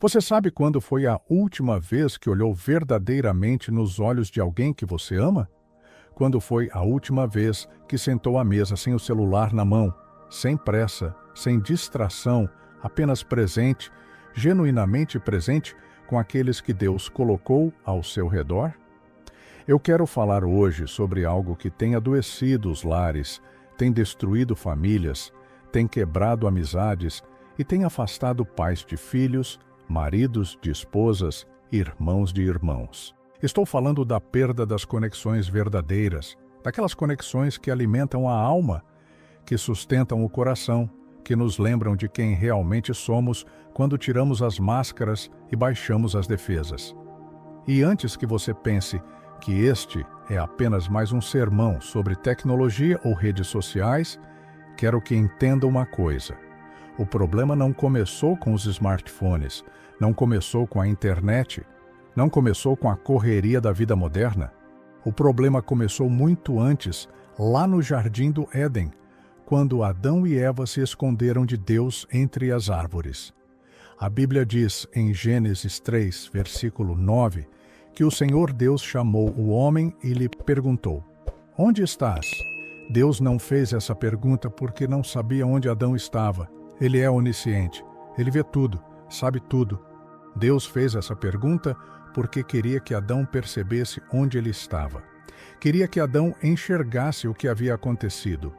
Você sabe quando foi a última vez que olhou verdadeiramente nos olhos de alguém que você ama? Quando foi a última vez que sentou à mesa sem o celular na mão, sem pressa, sem distração, apenas presente, genuinamente presente com aqueles que Deus colocou ao seu redor? Eu quero falar hoje sobre algo que tem adoecido os lares, tem destruído famílias, tem quebrado amizades e tem afastado pais de filhos, maridos de esposas, irmãos de irmãos. Estou falando da perda das conexões verdadeiras, daquelas conexões que alimentam a alma, que sustentam o coração, que nos lembram de quem realmente somos quando tiramos as máscaras e baixamos as defesas. E antes que você pense que este é apenas mais um sermão sobre tecnologia ou redes sociais, quero que entenda uma coisa. O problema não começou com os smartphones, não começou com a internet, não começou com a correria da vida moderna. O problema começou muito antes, lá no Jardim do Éden, quando Adão e Eva se esconderam de Deus entre as árvores. A Bíblia diz em Gênesis 3, versículo 9, que o Senhor Deus chamou o homem e lhe perguntou: "Onde estás?" Deus não fez essa pergunta porque não sabia onde Adão estava. Ele é onisciente, ele vê tudo, sabe tudo. Deus fez essa pergunta porque queria que Adão percebesse onde ele estava. Queria que Adão enxergasse o que havia acontecido,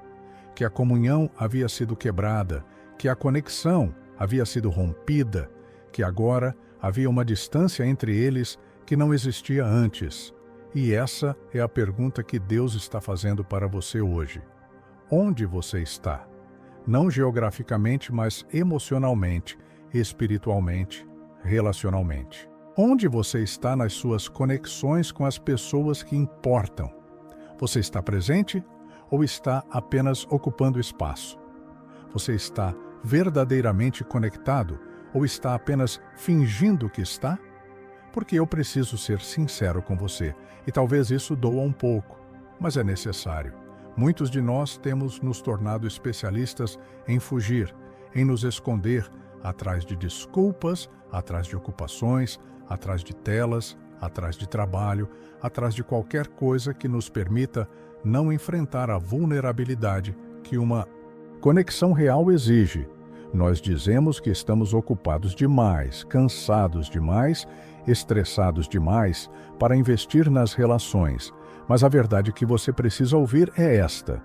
que a comunhão havia sido quebrada, que a conexão havia sido rompida, que agora havia uma distância entre eles que não existia antes. E essa é a pergunta que Deus está fazendo para você hoje. Onde você está? Não geograficamente, mas emocionalmente, espiritualmente, relacionalmente. Onde você está nas suas conexões com as pessoas que importam? Você está presente ou está apenas ocupando espaço? Você está verdadeiramente conectado ou está apenas fingindo que está? Porque eu preciso ser sincero com você, e talvez isso doa um pouco, mas é necessário. Muitos de nós temos nos tornado especialistas em fugir, em nos esconder atrás de desculpas, atrás de ocupações, atrás de telas, atrás de trabalho, atrás de qualquer coisa que nos permita não enfrentar a vulnerabilidade que uma conexão real exige. Nós dizemos que estamos ocupados demais, cansados demais, estressados demais para investir nas relações. Mas a verdade que você precisa ouvir é esta: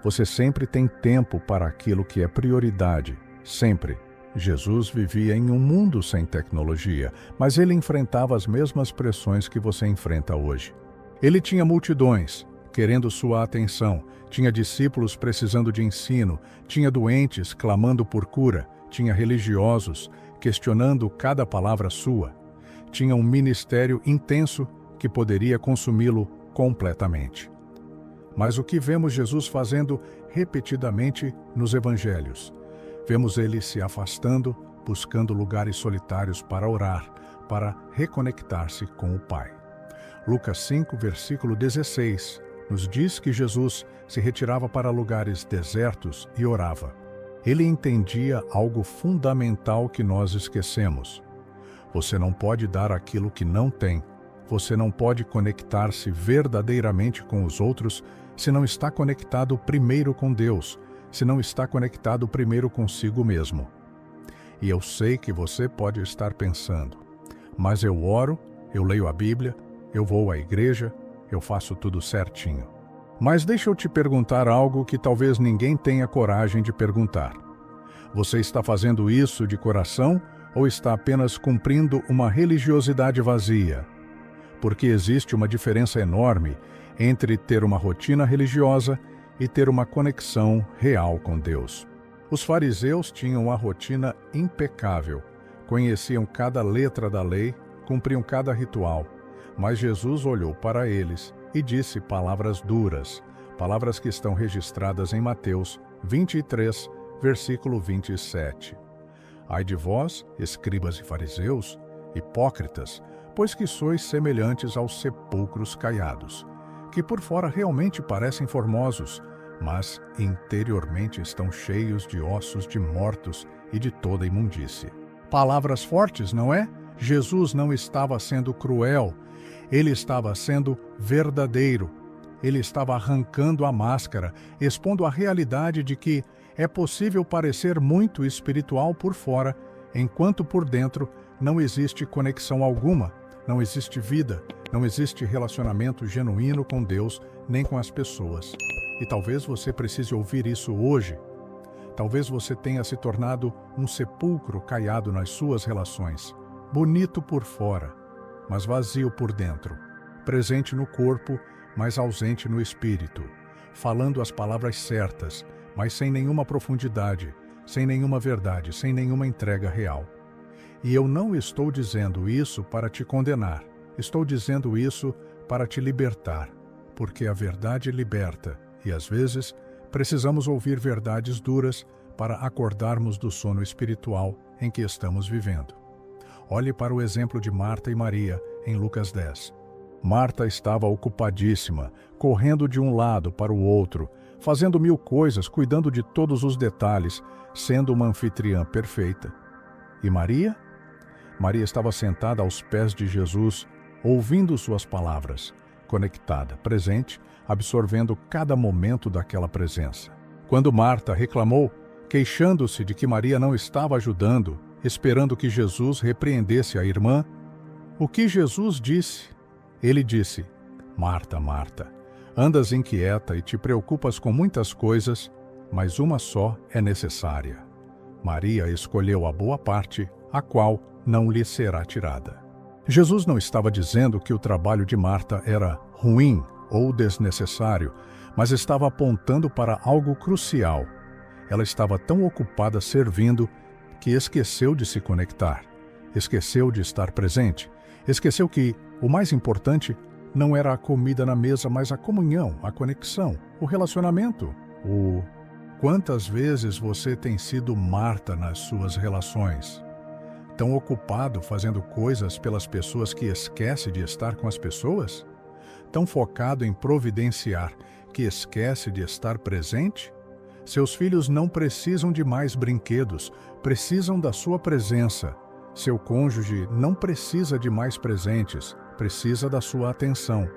você sempre tem tempo para aquilo que é prioridade, sempre. Jesus vivia em um mundo sem tecnologia, mas ele enfrentava as mesmas pressões que você enfrenta hoje. Ele tinha multidões querendo sua atenção, tinha discípulos precisando de ensino, tinha doentes clamando por cura, tinha religiosos questionando cada palavra sua, tinha um ministério intenso que poderia consumi-lo completamente. Mas o que vemos Jesus fazendo repetidamente nos evangelhos? Vemos ele se afastando, buscando lugares solitários para orar, para reconectar-se com o Pai. Lucas 5, versículo 16, nos diz que Jesus se retirava para lugares desertos e orava. Ele entendia algo fundamental que nós esquecemos. Você não pode dar aquilo que não tem. Você não pode conectar-se verdadeiramente com os outros se não está conectado primeiro com Deus, se não está conectado primeiro consigo mesmo. E eu sei que você pode estar pensando: mas eu oro, eu leio a Bíblia, eu vou à igreja, eu faço tudo certinho. Mas deixa eu te perguntar algo que talvez ninguém tenha coragem de perguntar. Você está fazendo isso de coração ou está apenas cumprindo uma religiosidade vazia? Porque existe uma diferença enorme entre ter uma rotina religiosa e ter uma conexão real com Deus. Os fariseus tinham uma rotina impecável, conheciam cada letra da lei, cumpriam cada ritual, mas Jesus olhou para eles e disse palavras duras, palavras que estão registradas em Mateus 23, versículo 27. Ai de vós, escribas e fariseus, hipócritas, pois que sois semelhantes aos sepulcros caiados, que por fora realmente parecem formosos, mas interiormente estão cheios de ossos de mortos e de toda imundície. Palavras fortes, não é? Jesus não estava sendo cruel, ele estava sendo verdadeiro. Ele estava arrancando a máscara, expondo a realidade de que é possível parecer muito espiritual por fora, enquanto por dentro não existe conexão alguma, não existe vida, não existe relacionamento genuíno com Deus nem com as pessoas. E talvez você precise ouvir isso hoje. Talvez você tenha se tornado um sepulcro caiado nas suas relações, bonito por fora, mas vazio por dentro, presente no corpo, mas ausente no espírito, falando as palavras certas, mas sem nenhuma profundidade, sem nenhuma verdade, sem nenhuma entrega real. E eu não estou dizendo isso para te condenar, estou dizendo isso para te libertar, porque a verdade liberta, e às vezes precisamos ouvir verdades duras para acordarmos do sono espiritual em que estamos vivendo. Olhe para o exemplo de Marta e Maria em Lucas 10. Marta estava ocupadíssima, correndo de um lado para o outro, fazendo 1000 coisas, cuidando de todos os detalhes, sendo uma anfitriã perfeita. E Maria? Maria estava sentada aos pés de Jesus, ouvindo suas palavras, conectada, presente, absorvendo cada momento daquela presença. Quando Marta reclamou, queixando-se de que Maria não estava ajudando, esperando que Jesus repreendesse a irmã, o que Jesus disse? Ele disse: Marta, Marta, andas inquieta e te preocupas com muitas coisas, mas uma só é necessária. Maria escolheu a boa parte, a qual não lhe será tirada. Jesus não estava dizendo que o trabalho de Marta era ruim ou desnecessário, mas estava apontando para algo crucial. Ela estava tão ocupada servindo que esqueceu de se conectar, esqueceu de estar presente, esqueceu que o mais importante não era a comida na mesa, mas a comunhão, a conexão, o relacionamento. Quantas vezes você tem sido Marta nas suas relações? Tão ocupado fazendo coisas pelas pessoas que esquece de estar com as pessoas? Tão focado em providenciar que esquece de estar presente? Seus filhos não precisam de mais brinquedos, precisam da sua presença. Seu cônjuge não precisa de mais presentes, precisa da sua atenção.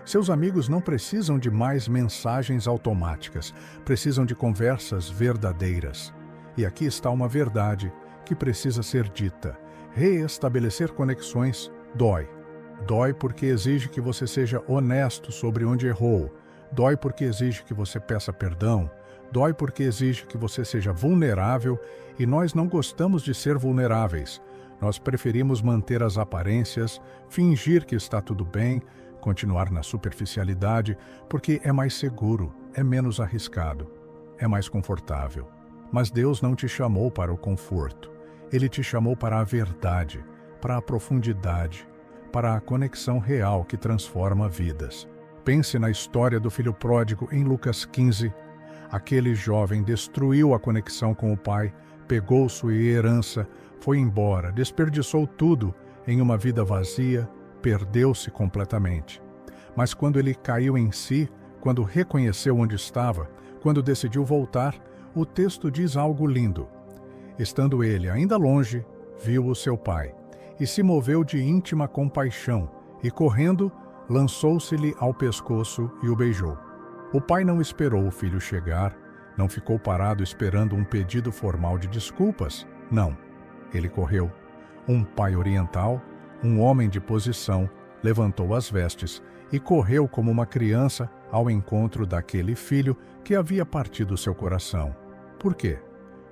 Seus amigos não precisam de mais mensagens automáticas, precisam de conversas verdadeiras. E aqui está uma verdade que precisa ser dita. Reestabelecer conexões dói. Dói porque exige que você seja honesto sobre onde errou. Dói porque exige que você peça perdão. Dói porque exige que você seja vulnerável, e nós não gostamos de ser vulneráveis. Nós preferimos manter as aparências, fingir que está tudo bem, continuar na superficialidade, porque é mais seguro, é menos arriscado, é mais confortável. Mas Deus não te chamou para o conforto. Ele te chamou para a verdade, para a profundidade, para a conexão real que transforma vidas. Pense na história do filho pródigo em Lucas 15. Aquele jovem destruiu a conexão com o pai, pegou sua herança, foi embora, desperdiçou tudo em uma vida vazia, perdeu-se completamente. Mas quando ele caiu em si, quando reconheceu onde estava, quando decidiu voltar, o texto diz algo lindo. Estando ele ainda longe, viu o seu pai, e se moveu de íntima compaixão, e correndo, lançou-se-lhe ao pescoço e o beijou. O pai não esperou o filho chegar, não ficou parado esperando um pedido formal de desculpas. Não, ele correu. Um pai oriental, um homem de posição, levantou as vestes e correu como uma criança ao encontro daquele filho que havia partido seu coração. Por quê?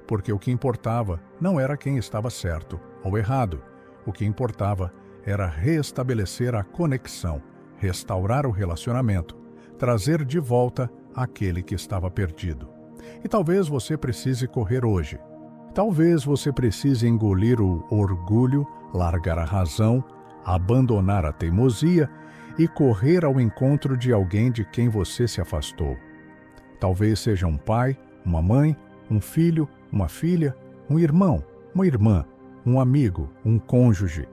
Porque o que importava não era quem estava certo ou errado. O que importava era restabelecer a conexão, restaurar o relacionamento, trazer de volta aquele que estava perdido. E talvez você precise correr hoje. Talvez você precise engolir o orgulho, largar a razão, abandonar a teimosia e correr ao encontro de alguém de quem você se afastou. Talvez seja um pai, uma mãe, um filho, uma filha, um irmão, uma irmã, um amigo, um cônjuge.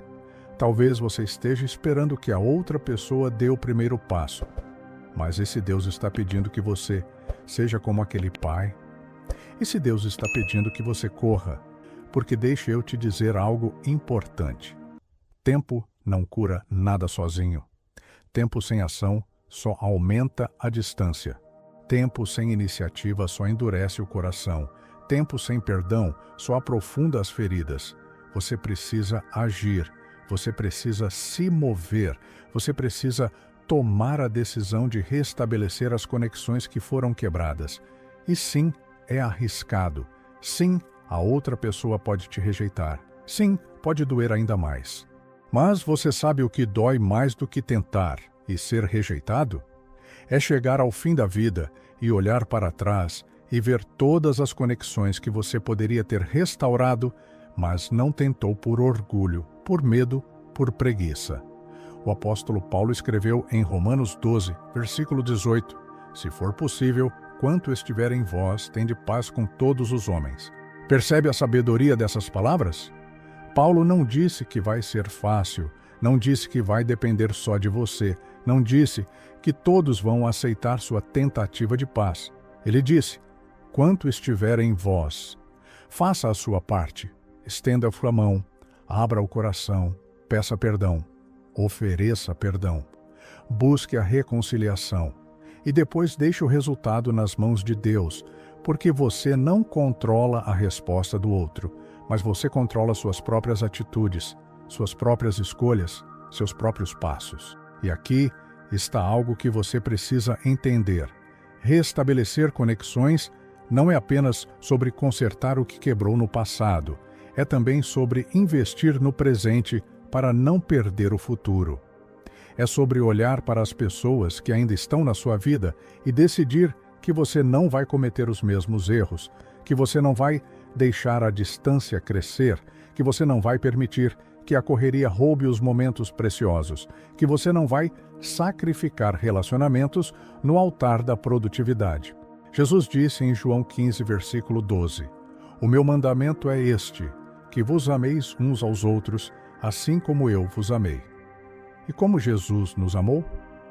Talvez você esteja esperando que a outra pessoa dê o primeiro passo. Mas esse Deus está pedindo que você seja como aquele pai. Esse Deus está pedindo que você corra. porque deixe eu te dizer algo importante. Tempo não cura nada sozinho. Tempo sem ação só aumenta a distância. Tempo sem iniciativa só endurece o coração. Tempo sem perdão só aprofunda as feridas. Você precisa agir, você precisa se mover, você precisa tomar a decisão de restabelecer as conexões que foram quebradas. E sim, é arriscado. Sim, a outra pessoa pode te rejeitar. Sim, pode doer ainda mais. Mas você sabe o que dói mais do que tentar e ser rejeitado? É chegar ao fim da vida e olhar para trás e ver todas as conexões que você poderia ter restaurado, mas não tentou por orgulho, por medo, por preguiça. O apóstolo Paulo escreveu em Romanos 12, versículo 18, se for possível, quanto estiver em vós, tende paz com todos os homens. Percebe a sabedoria dessas palavras? Paulo não disse que vai ser fácil, não disse que vai depender só de você, não disse que todos vão aceitar sua tentativa de paz. Ele disse, quanto estiver em vós, faça a sua parte, estenda a sua mão, abra o coração, peça perdão, ofereça perdão, busque a reconciliação e depois deixe o resultado nas mãos de Deus, porque você não controla a resposta do outro, mas você controla suas próprias atitudes, suas próprias escolhas, seus próprios passos. E aqui está algo que você precisa entender. Restabelecer conexões não é apenas sobre consertar o que quebrou no passado, é também sobre investir no presente para não perder o futuro. É sobre olhar para as pessoas que ainda estão na sua vida e decidir que você não vai cometer os mesmos erros, que você não vai deixar a distância crescer, que você não vai permitir que a correria roube os momentos preciosos, que você não vai sacrificar relacionamentos no altar da produtividade. Jesus disse em João 15, versículo 12, o meu mandamento é este, que vos ameis uns aos outros, assim como eu vos amei. E como Jesus nos amou?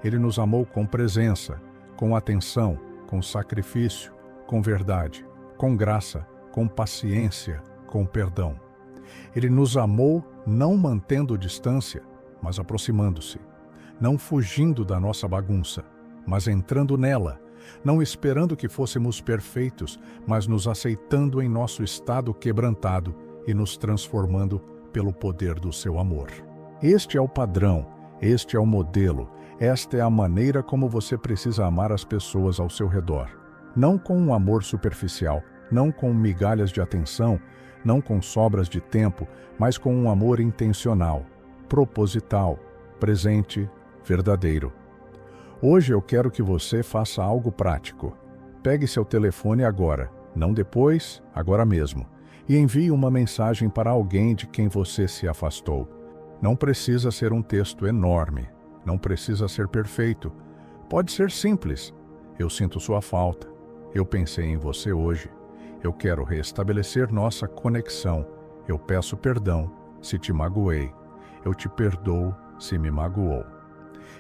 Ele nos amou com presença, com atenção, com sacrifício, com verdade, com graça, com paciência, com perdão. Ele nos amou não mantendo distância, mas aproximando-se, não fugindo da nossa bagunça, mas entrando nela, não esperando que fôssemos perfeitos, mas nos aceitando em nosso estado quebrantado e nos transformando pelo poder do seu amor. Este é o padrão, este é o modelo, esta é a maneira como você precisa amar as pessoas ao seu redor. Não com um amor superficial, não com migalhas de atenção, não com sobras de tempo, mas com um amor intencional, proposital, presente, verdadeiro. Hoje eu quero que você faça algo prático. Pegue seu telefone agora, não depois, agora mesmo, e envie uma mensagem para alguém de quem você se afastou. Não precisa ser um texto enorme, não precisa ser perfeito. Pode ser simples. Eu sinto sua falta. Eu pensei em você hoje. Eu quero restabelecer nossa conexão. Eu peço perdão se te magoei. Eu te perdoo se me magoou.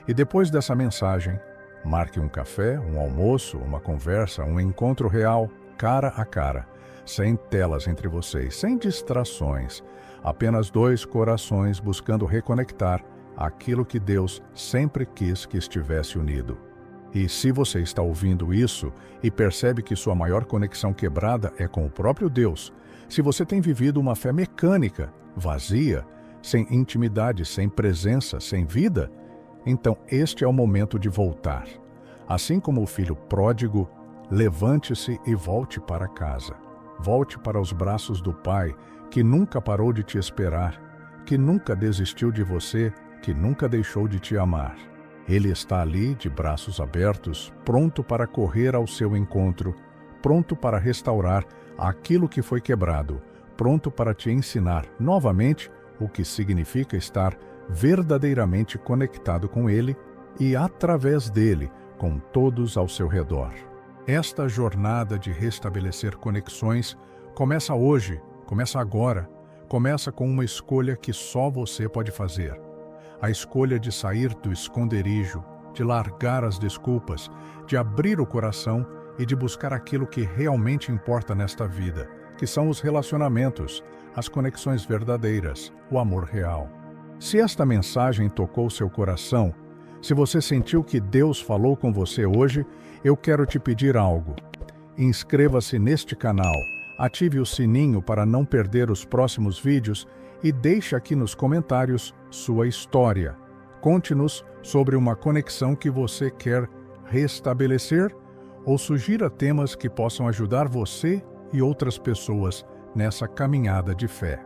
E depois dessa mensagem, marque um café, um almoço, uma conversa, um encontro real, cara a cara, sem telas entre vocês, sem distrações, apenas dois corações buscando reconectar aquilo que Deus sempre quis que estivesse unido. E se você está ouvindo isso e percebe que sua maior conexão quebrada é com o próprio Deus, se você tem vivido uma fé mecânica, vazia, sem intimidade, sem presença, sem vida, então este é o momento de voltar. Assim como o filho pródigo, levante-se e volte para casa. Volte para os braços do Pai, que nunca parou de te esperar, que nunca desistiu de você, que nunca deixou de te amar. Ele está ali, de braços abertos, pronto para correr ao seu encontro, pronto para restaurar aquilo que foi quebrado, pronto para te ensinar novamente o que significa estar verdadeiramente conectado com Ele e, através dele, com todos ao seu redor. Esta jornada de restabelecer conexões começa hoje, começa agora, começa com uma escolha que só você pode fazer. A escolha de sair do esconderijo, de largar as desculpas, de abrir o coração e de buscar aquilo que realmente importa nesta vida, que são os relacionamentos, as conexões verdadeiras, o amor real. Se esta mensagem tocou seu coração, se você sentiu que Deus falou com você hoje, eu quero te pedir algo. Inscreva-se neste canal, ative o sininho para não perder os próximos vídeos e deixe aqui nos comentários sua história. Conte-nos sobre uma conexão que você quer restabelecer ou sugira temas que possam ajudar você e outras pessoas nessa caminhada de fé.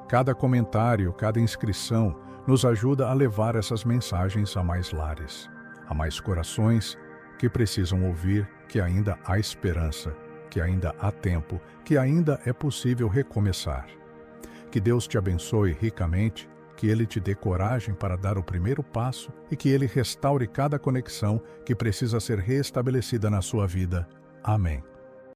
Cada comentário, cada inscrição nos ajuda a levar essas mensagens a mais lares, a mais corações que precisam ouvir que ainda há esperança, que ainda há tempo, que ainda é possível recomeçar. Que Deus te abençoe ricamente, que Ele te dê coragem para dar o primeiro passo e que Ele restaure cada conexão que precisa ser restabelecida na sua vida. Amém.